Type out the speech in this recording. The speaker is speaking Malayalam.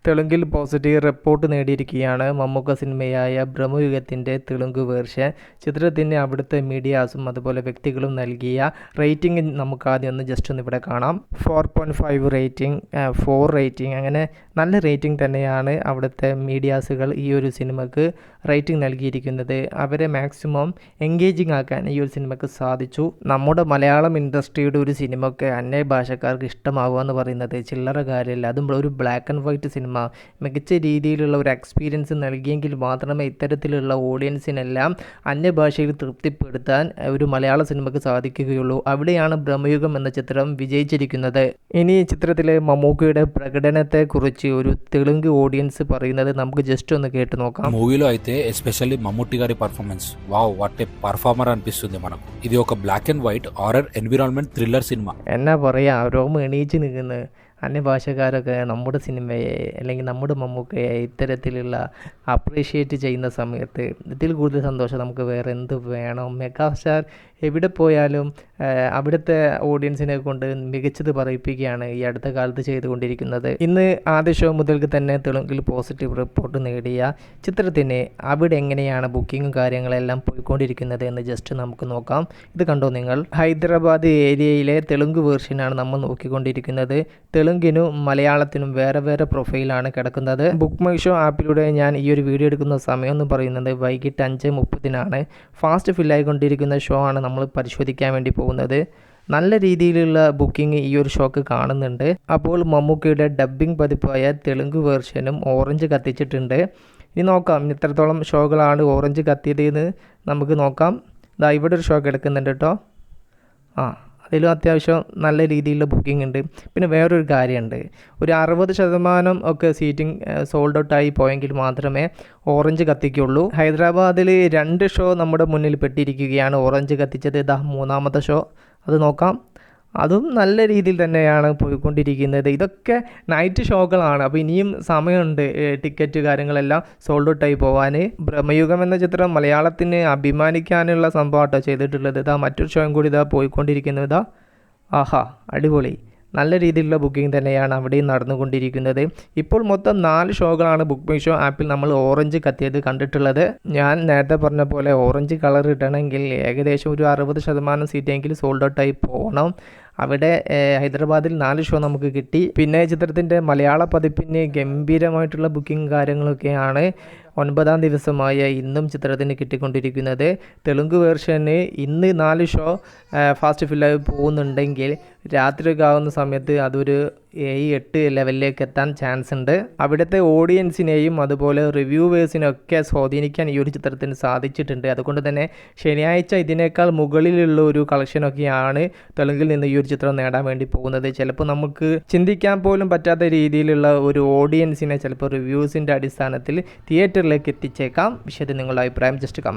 തെലുങ്കിൽ പോസിറ്റീവ് റിപ്പോർട്ട് നേടിയിരിക്കുകയാണ് മമ്മൂക്ക സിനിമയായ ബ്രഹ്മയുഗത്തിൻ്റെ തെലുങ്ക് വേർഷൻ. ചിത്രത്തിന് അവിടുത്തെ മീഡിയാസും അതുപോലെ വ്യക്തികളും നൽകിയ റേറ്റിംഗ് നമുക്ക് ആദ്യം ഒന്ന് ജസ്റ്റ് ഒന്ന് ഇവിടെ കാണാം. 4.5 റേറ്റിംഗ്, 4 റേറ്റിംഗ്, അങ്ങനെ നല്ല റേറ്റിംഗ് തന്നെയാണ് അവിടുത്തെ മീഡിയാസുകൾ ഈ ഒരു സിനിമക്ക് റേറ്റിംഗ് നൽകിയിരിക്കുന്നത്. അവരെ മാക്സിമം എൻഗേജിങ് ആക്കാൻ ഈ ഒരു സിനിമക്ക് സാധിച്ചു. നമ്മുടെ മലയാളം ഇൻഡസ്ട്രിയുടെ ഒരു സിനിമയൊക്കെ അന്യ ഭാഷക്കാർക്ക് ഇഷ്ടമാവുക എന്ന് പറയുന്നത് ചില്ലറ കാര്യമല്ല. അതും ഒരു ബ്ലാക്ക് ആൻഡ് വൈറ്റ് സിനിമ മികച്ച രീതിയിലുള്ള ഒരു എക്സ്പീരിയൻസ് നൽകിയെങ്കിൽ മാത്രമേ ഇത്തരത്തിലുള്ള ഓഡിയൻസിനെല്ലാം അന്യഭാഷയിൽ തൃപ്തിപ്പെടുത്താൻ ഒരു മലയാള സിനിമയ്ക്ക് സാധിക്കുകയുള്ളൂ. അവിടെയാണ് ബ്രഹ്മയുഗം എന്ന ചിത്രം വിജയിച്ചിരിക്കുന്നത്. ഇനി ചിത്രത്തിലെ മമ്മൂക്കയുടെ പ്രകടനത്തെക്കുറിച്ച് ഒരു തെലുങ്ക് ഓഡിയൻസ് പറയുന്നത് നമുക്ക് ജസ്റ്റ് ഒന്ന് കേട്ട് നോക്കാം. మూవీలో అయితే ఎస్పెషల్లీ మమ్ముట్టి గారి performance wow what a performer అనిపిస్తుంది మనకు. ఇది ఒక black and white horror environment thriller cinema. എന്നാ പറയാ, രോമ എണീച്ച് നിൽക്കുന്നത് അന്യഭാഷക്കാരൊക്കെ നമ്മുടെ സിനിമയെ അല്ലെങ്കിൽ നമ്മുടെ മമ്മൂക്കയെ ഇത്തരത്തിലുള്ള അപ്രീഷിയേറ്റ് ചെയ്യുന്ന സമയത്ത് ഇതിൽ കൂടുതൽ സന്തോഷം നമുക്ക് വേറെ എന്ത് വേണം. മെഗാസ്റ്റാർ എവിടെ പോയാലും അവിടുത്തെ ഓഡിയൻസിനെ കൊണ്ട് മികച്ചത് പറയിപ്പിക്കുകയാണ് ഈ അടുത്ത കാലത്ത് ചെയ്തുകൊണ്ടിരിക്കുന്നത്. ഇന്ന് ആദ്യ ഷോ മുതൽക്ക് തന്നെ തെലുങ്കിൽ പോസിറ്റീവ് റിപ്പോർട്ട് നേടിയ ചിത്രത്തിന് അവിടെ എങ്ങനെയാണ് ബുക്കിങ്ങും കാര്യങ്ങളെല്ലാം പോയിക്കൊണ്ടിരിക്കുന്നത് എന്ന് ജസ്റ്റ് നമുക്ക് നോക്കാം. ഇത് കണ്ടോ നിങ്ങൾ? ഹൈദരാബാദ് ഏരിയയിലെ തെലുങ്ക് വേർഷനാണ് നമ്മൾ നോക്കിക്കൊണ്ടിരിക്കുന്നത്. തെലുങ്കിനും മലയാളത്തിനും വേറെ വേറെ പ്രൊഫൈലാണ് കിടക്കുന്നത്. ബുക്ക് മൈ ഷോ ആപ്പിലൂടെ ഞാൻ ഈ ഒരു വീഡിയോ എടുക്കുന്ന സമയം എന്ന് പറയുന്നത് വൈകിട്ട് 5:30 ഫാസ്റ്റ് ഫില്ലായിക്കൊണ്ടിരിക്കുന്ന ഷോ ആണ് നമ്മൾ പരിശോധിക്കാൻ വേണ്ടി പോകുന്നത്. നല്ല രീതിയിലുള്ള ബുക്കിംഗ് ഈ ഒരു ഷോക്ക് കാണുന്നുണ്ട്. അപ്പോൾ മമ്മൂക്കയുടെ ഡബ്ബിംഗ് പതിപ്പായ തെലുങ്ക് വേർഷനും ഓറഞ്ച് കത്തിച്ചിട്ടുണ്ട്. ഇനി നോക്കാം ഇത്രത്തോളം ഷോകളാണ് ഓറഞ്ച് കത്തിയതെന്ന് നമുക്ക് നോക്കാം. ദാ ഇവിടെ ഒരു ഷോ കിടക്കുന്നുണ്ട് കേട്ടോ. അതിലും അത്യാവശ്യം നല്ല രീതിയിലുള്ള ബുക്കിംഗ് ഉണ്ട്. പിന്നെ വേറൊരു കാര്യമുണ്ട്, ഒരു 60% ഒക്കെ സീറ്റിംഗ് സോൾഡ് ഔട്ടായി പോയെങ്കിൽ മാത്രമേ ഓറഞ്ച് കത്തിക്കുള്ളൂ. ഹൈദരാബാദിൽ 2 ഷോ നമ്മുടെ മുന്നിൽ പെട്ടിരിക്കുകയാണ്. ഓറഞ്ച് കത്തിച്ചത് ഇതാ 3ാമത്തെ ഷോ, അത് നോക്കാം. അതും നല്ല രീതിയിൽ തന്നെയാണ് പോയിക്കൊണ്ടിരിക്കുന്നത്. ഇതൊക്കെ നൈറ്റ് ഷോകളാണ്. അപ്പോൾ ഇനിയും സമയമുണ്ട് ടിക്കറ്റ് കാര്യങ്ങളെല്ലാം സോൾഡ് ഔട്ടായി പോകാൻ. ബ്രഹ്മയുഗം എന്ന ചിത്രം മലയാളത്തിന് അഭിമാനിക്കാനുള്ള സംഭവമാട്ടോ ചെയ്തിട്ടുള്ളത്. ഇതാ മറ്റൊരു ഷോയും കൂടി ഇതാ പോയിക്കൊണ്ടിരിക്കുന്നത്. ഇതാ ആഹാ, അടിപൊളി, നല്ല രീതിയിലുള്ള ബുക്കിംഗ് തന്നെയാണ് അവിടെയും നടന്നുകൊണ്ടിരിക്കുന്നത്. ഇപ്പോൾ മൊത്തം 4 ഷോകളാണ് ബുക്ക് മൈ ഷോ ആപ്പിൽ നമ്മൾ ഓറഞ്ച് കത്തിയത് കണ്ടിട്ടുള്ളത്. ഞാൻ നേരത്തെ പറഞ്ഞ പോലെ ഓറഞ്ച് കളർ ഇടണമെങ്കിൽ ഏകദേശം ഒരു 60% സീറ്റെങ്കിലും സോൾഡ് ഔട്ടായി പോകണം. അവിടെ ഹൈദരാബാദിൽ 4 ഷോ നമുക്ക് കിട്ടി. പിന്നെ ചിത്രത്തിൻ്റെ മലയാള പതിപ്പിന് ഗംഭീരമായിട്ടുള്ള ബുക്കിംഗ് കാര്യങ്ങളൊക്കെയാണ് 9ാം ദിവസമായ ഇന്നും ചിത്രത്തിന് കിട്ടിക്കൊണ്ടിരിക്കുന്നത്. തെലുങ്ക് വേർഷന് ഇന്ന് 4 ഷോ ഫാസ്റ്റ് ഫില്ലായി പോകുന്നുണ്ടെങ്കിൽ രാത്രിയൊക്കെ ആകുന്ന സമയത്ത് അതൊരു 7-8 ലെവലിലേക്ക് എത്താൻ ചാൻസ് ഉണ്ട്. അവിടുത്തെ ഓഡിയൻസിനെയും അതുപോലെ റിവ്യൂവേഴ്സിനൊക്കെ സ്വാധീനിക്കാൻ ഈ ഒരു ചിത്രത്തിന് സാധിച്ചിട്ടുണ്ട്. അതുകൊണ്ട് തന്നെ ശനിയാഴ്ച ഇതിനേക്കാൾ മുകളിലുള്ള ഒരു കളക്ഷനൊക്കെയാണ് തെലുങ്കിൽ നിന്ന് ഈ ഒരു ചിത്രം നേടാൻ വേണ്ടി പോകുന്നത്. ചിലപ്പോൾ നമുക്ക് ചിന്തിക്കാൻ പോലും പറ്റാത്ത രീതിയിലുള്ള ഒരു ഓഡിയൻസിനെ ചിലപ്പോൾ റിവ്യൂസിൻ്റെ അടിസ്ഥാനത്തിൽ തിയേറ്ററിലേക്ക് എത്തിച്ചേക്കാം. വിഷയത്തിൽ നിങ്ങളുടെ അഭിപ്രായം ജസ്റ്റ് കമൻറ്റ്.